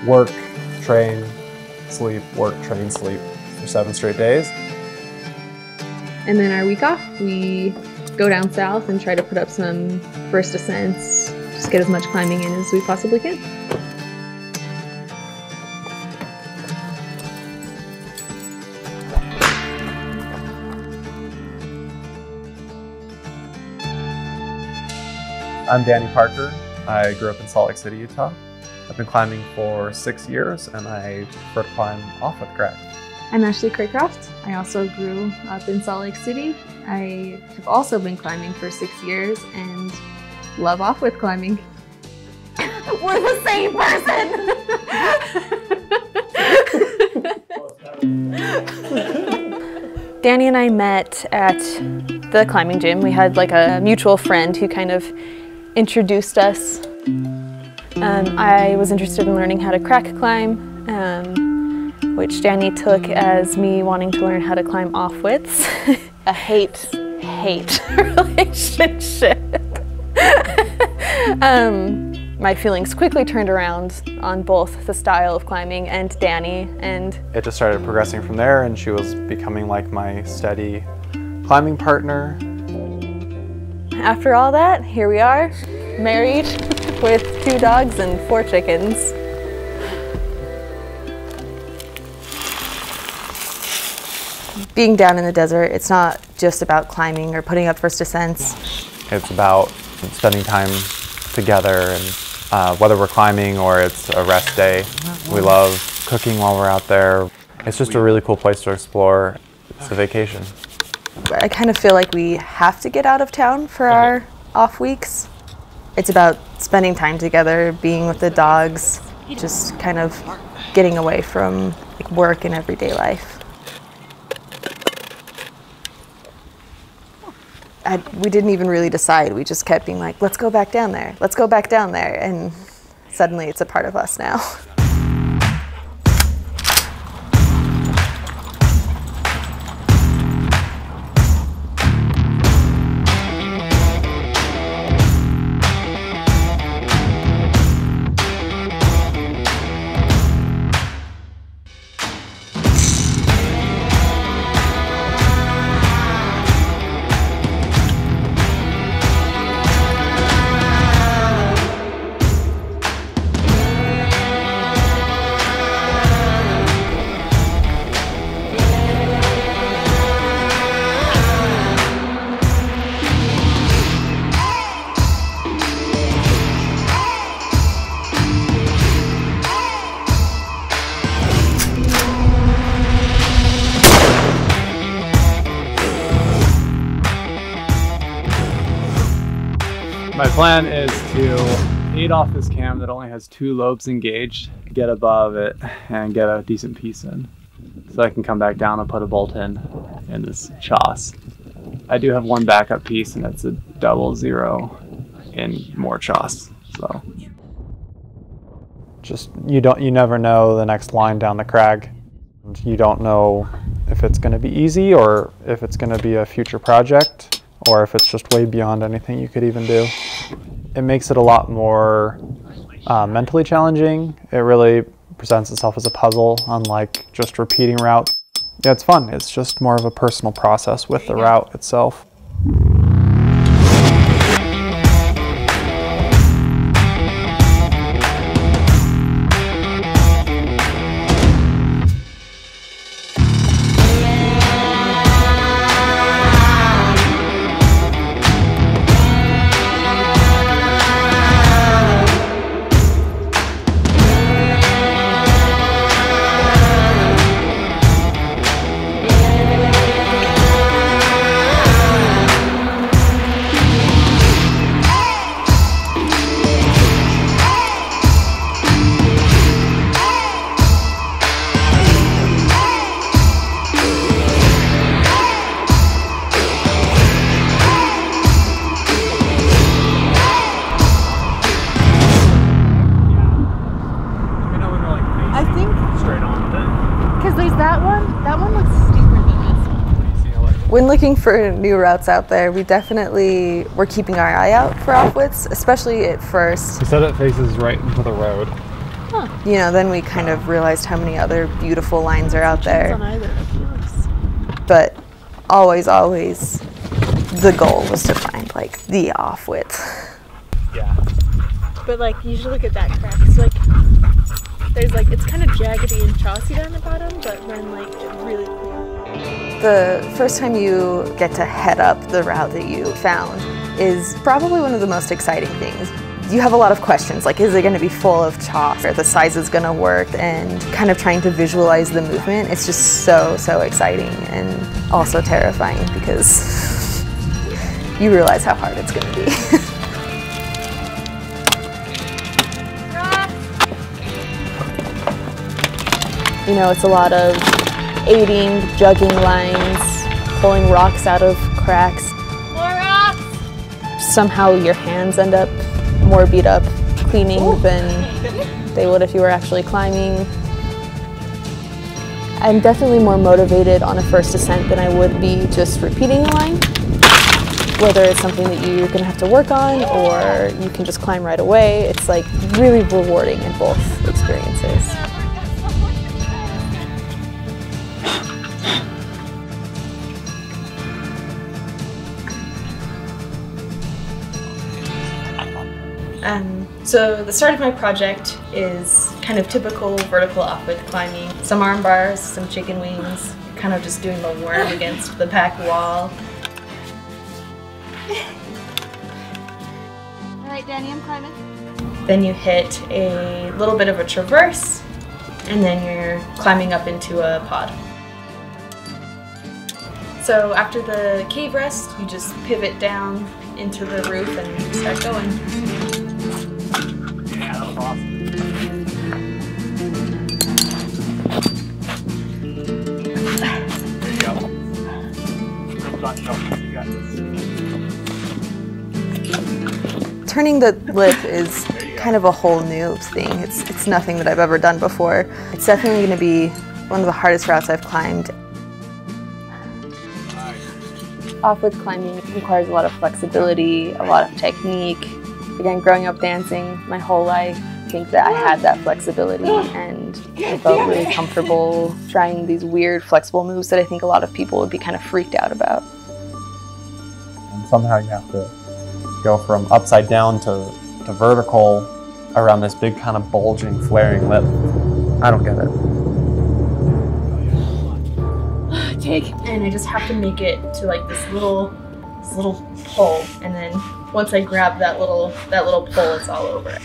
work, train, sleep, work, train, sleep for 7 straight days. And then our week off, we go down south and try to put up some first ascents, just get as much climbing in as we possibly can. I'm Danny Parker. I grew up in Salt Lake City, Utah. I've been climbing for 6 years and I prefer to climb off with Cracroft. I'm Ashley Cracroft. I also grew up in Salt Lake City. I have also been climbing for 6 years and love off with climbing. We're the same person! Danny and I met at the climbing gym. We had like a mutual friend who kind of introduced us. I was interested in learning how to crack climb, which Danny took as me wanting to learn how to climb off-widths. A hate relationship. My feelings quickly turned around on both the style of climbing and Danny, and it just started progressing from there, and she was becoming like my steady climbing partner. After all that, here we are, married with 2 dogs and 4 chickens. Being down in the desert, it's not just about climbing or putting up first ascents. It's about spending time together, and whether we're climbing or it's a rest day. We love cooking while we're out there. It's just a really cool place to explore. It's a vacation. I kind of feel like we have to get out of town for our off weeks. It's about spending time together, being with the dogs, just kind of getting away from like work and everyday life. We didn't even really decide. We just kept being like, let's go back down there. Let's go back down there. And suddenly it's a part of us now. My plan is to aid off this cam that only has 2 lobes engaged, get above it, and get a decent piece in. So I can come back down and put a bolt in this choss. I do have 1 backup piece, and it's a 00 in more choss. So Just you never know the next line down the crag. You don't know if it's going to be easy or if it's going to be a future project, or if it's just way beyond anything you could even do. It makes it a lot more mentally challenging. It really presents itself as a puzzle, unlike just repeating routes. Yeah, it's fun. It's just more of a personal process with the route itself. That one looks steeper than this one. When looking for new routes out there, we definitely were keeping our eye out for off-widths, especially at first. He said it faces right into the road. Huh. you know, then we kind of realized how many other beautiful lines are out there. On either, of course. But always, always, the goal was to find like the off width. Yeah. But like, you should look at that crack. It's like, there's like, it's kind of jaggedy and chossy down the bottom, but then like really clear. The first time you get to head up the route that you found is probably one of the most exciting things. You have a lot of questions, like is it going to be full of chalk? Are the sizes going to work? And kind of trying to visualize the movement. It's just so, so exciting and also terrifying because you realize how hard it's going to be. You know, it's a lot of aiding, jugging lines, pulling rocks out of cracks. More rocks! Somehow your hands end up more beat up cleaning than they would if you were actually climbing. I'm definitely more motivated on a first ascent than I would be just repeating a line. Whether it's something that you're going to have to work on or you can just climb right away, it's like really rewarding in both experiences. So the start of my project is kind of typical vertical off-width climbing. Some arm bars, some chicken wings, kind of just doing the worm against the pack wall. All right, Danny, I'm climbing. Then you hit a little bit of a traverse, and then you're climbing up into a pod. So after the cave rest, you just pivot down into the roof and start going. Yeah, that was awesome. There you go. You got this. Turning the lip is kind of a whole new thing. It's nothing that I've ever done before. It's definitely going to be one of the hardest routes I've climbed. Off-width climbing requires a lot of flexibility, a lot of technique. Again, growing up dancing my whole life, I think that I had that flexibility and I felt really comfortable trying these weird flexible moves that I think a lot of people would be kind of freaked out about. And somehow you have to go from upside down to vertical around this big kind of bulging, flaring lip. I don't get it. And I just have to make it to like this little pull, and then once I grab that little pull, it's all over.